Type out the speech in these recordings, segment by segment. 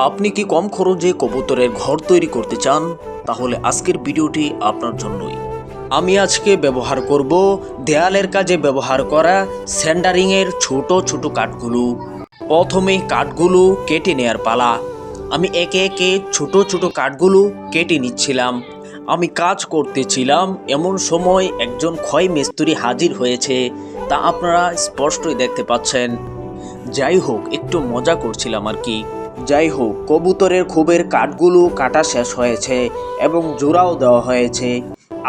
আপনি কি কম খরচে কবুতরের ঘর তৈরি করতে চান? তাহলে আজকের ভিডিওটি আপনার জন্যই। আমি আজকে ব্যবহার করব দেয়ালের কাজে ব্যবহার করা সেন্টারিংয়ের ছোট ছোট কাঠগুলো। প্রথমে কাঠগুলো কেটে নেয়ার পালা। আমি একে একে ছোট ছোট কাঠগুলো কেটে নিচ্ছিলাম। আমি কাজ করতেছিলাম এমন সময় একজন ক্ষয় মিস্ত্রি হাজির হয়েছে, তা আপনারা স্পষ্টই দেখতে পাচ্ছেন। যাই হোক, একটু মজা করছিলাম আর কি। যাই হোক, কবুতরের খোপের কাঠগুলো কাটা শেষ হয়েছে এবং জোড়াও দেওয়া হয়েছে।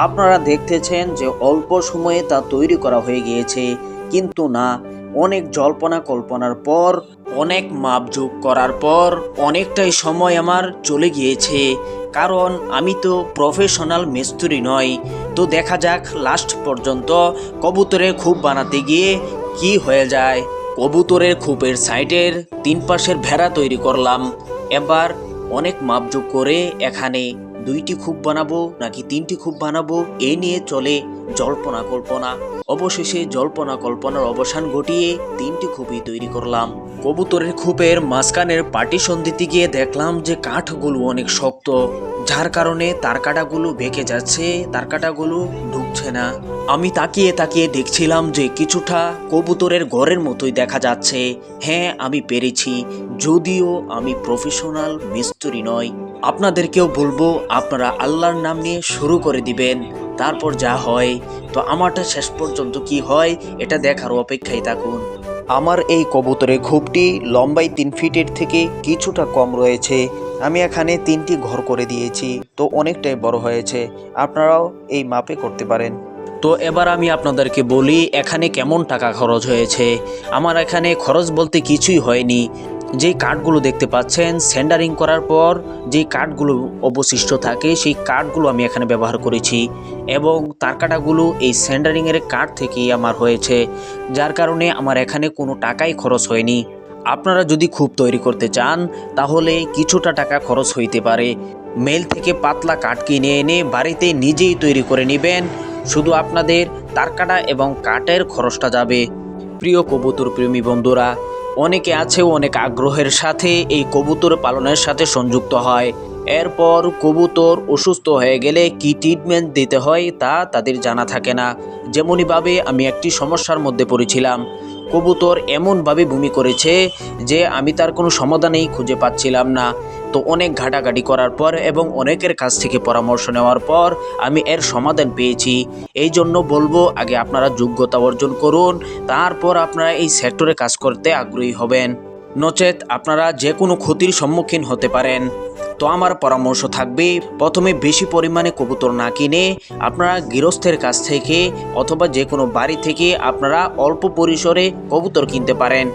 আপনারা দেখতেছেন যে অল্প সময়ে তা তৈরি করা হয়ে গিয়েছে, কিন্তু না, অনেক জল্পনা কল্পনার পর, অনেক মাপঝোঁক করার পর অনেকটাই সময় আমার চলে গিয়েছে, কারণ আমি তো প্রফেশনাল মিস্ত্রি নই। তো দেখা যাক লাস্ট পর্যন্ত কবুতরের খোপ বানাতে গিয়ে কি হয়ে যায়। কবুতরের খোপের সাইডের তিন পাশের ভেড়া তৈরি করলাম। এবার অনেক মাপঝোঁক করে এখানে 2টি খোপ বানাবো নাকি 3টি খোপ বানাবো এ নিয়ে চলে জল্পনা কল্পনা। অবশেষে জল্পনা কল্পনার অবসান ঘটিয়ে 3টি খোপই তৈরি করলাম। কবুতরের খোপের মাঝখানের পার্টিশন দিতে গিয়ে দেখলাম যে কাঠগুলো অনেক শক্ত, যার কারণে তারকাটাগুলো বেঁকে যাচ্ছে, তারকাটাগুলো ঢুকছে না। আমি তাকিয়ে তাকিয়ে দেখছিলাম যে কিছুটা কবুতরের ঘরের মতোই দেখা যাচ্ছে। হ্যাঁ, আমি পেরেছি, যদিও আমি প্রফেশনাল মিস্ত্রি নই। আপনাদেরকেও বলবো আপনারা আল্লাহর নাম নিয়ে শুরু করে দিবেন, তারপর যা হয়। তো আমারটা শেষ পর্যন্ত কি হয় এটা দেখার অপেক্ষায় থাকুন। আমার এই কবুতরের খোপটি লম্বায় 3 ফিটের থেকে কিছুটা কম রয়েছে। আমি এখানে 3টি ঘর করে দিয়েছি, তো অনেকটাই বড় হয়েছে। আপনারাও এই মাপে করতে পারেন। তো এবার আমি আপনাদেরকে বলি এখানে কেমন টাকা খরচ হয়েছে। আমার এখানে খরচ বলতে কিছুই হয়নি। যেই কাঠগুলো দেখতে পাচ্ছেন, সেন্টারিং করার পর যেই কাঠগুলো অবশিষ্ট থাকে সেই কাঠগুলো আমি এখানে ব্যবহার করেছি, এবং তারকাটাগুলো এই সেন্টারিংয়ের কাঠ থেকেই আমার হয়েছে, যার কারণে আমার এখানে কোনো টাকাই খরচ হয়নি। আপনারা যদি খোপ তৈরি করতে চান তাহলে কিছুটা টাকা খরচ হইতে পারে। মেল থেকে পাতলা কাঠ কিনে এনে বাড়িতে নিজেই তৈরি করে নেবেন, শুধু আপনাদের তারকাটা এবং কাঠের খরচটা যাবে। প্রিয় কবুতর প্রেমী বন্ধুরা, অনেকে আছে অনেক আগ্রহের সাথে এই কবুতর পালনের সাথে সংযুক্ত হয়। এরপর কবুতর অসুস্থ হয়ে গেলে কি ট্রিটমেন্ট দিতে হয় তা তাদের জানা থাকে না। যেমনইভাবে আমি একটি সমস্যার মধ্যে পড়েছিলাম। কবুতর এমনভাবে বমি করেছে যে আমি তার কোনো সমাধানই খুঁজে পাচ্ছিলাম না। তো অনেক ঘাটাঘাটি করার পর এবং অনেকের কাছ থেকে পরামর্শ নেওয়ার পর আমি এর সমাধান পেয়েছি। এই জন্য বলবো আগে আপনারা যোগ্যতা অর্জন করুন, তারপর আপনারা এই সেক্টরে কাজ করতে আগ্রহী হবেন, নচেত আপনারা যে কোনো ক্ষতির সম্মুখীন হতে পারেন। তো আমার পরামর্শ থাকবে, প্রথমে বেশি পরিমাণে কবুতর না কিনে আপনারা গৃহস্থের কাছ থেকে অথবা যে কোনো বাড়ি থেকে আপনারা অল্প পরিসরে কবুতর কিনতে পারেন,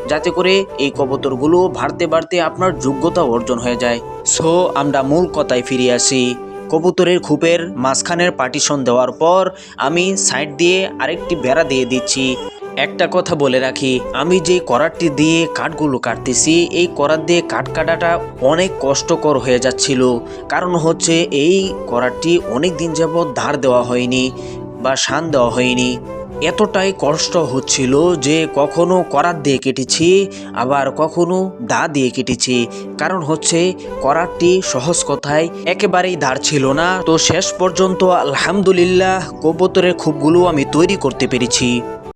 যাতে করে এই কবুতরগুলো বাড়তে বাড়তে আপনার যোগ্যতা অর্জন হয়ে যায়। সো আমরা মূল কথায় ফিরে আসি। কবুতরের খোপের মাঝখানের পার্টিশন দেওয়ার পর আমি সাইড দিয়ে আরেকটি বেড়া দিয়ে দিচ্ছি। একটা কথা বলে রাখি, আমি যে করাতটি দিয়ে কাঠগুলো কাটতেছি, এই করাত দিয়ে কাঠ কাটাটা অনেক কষ্টকর হয়ে যাচ্ছিল। কারণ হচ্ছে এই করাতটি অনেক দিন যাবৎ ধার দেওয়া হয়নি বা শান দেওয়া হয়নি। এতটাই কষ্ট হচ্ছিল যে কখনো করাত দিয়ে কেটেছি, আবার কখনো দা দিয়ে কেটেছি। কারণ হচ্ছে করাতটি সহজ কথায় একেবারেই ধার ছিল না। তো শেষ পর্যন্ত আলহামদুলিল্লাহ কবুতরের খোপগুলো আমি তৈরি করতে পেরেছি।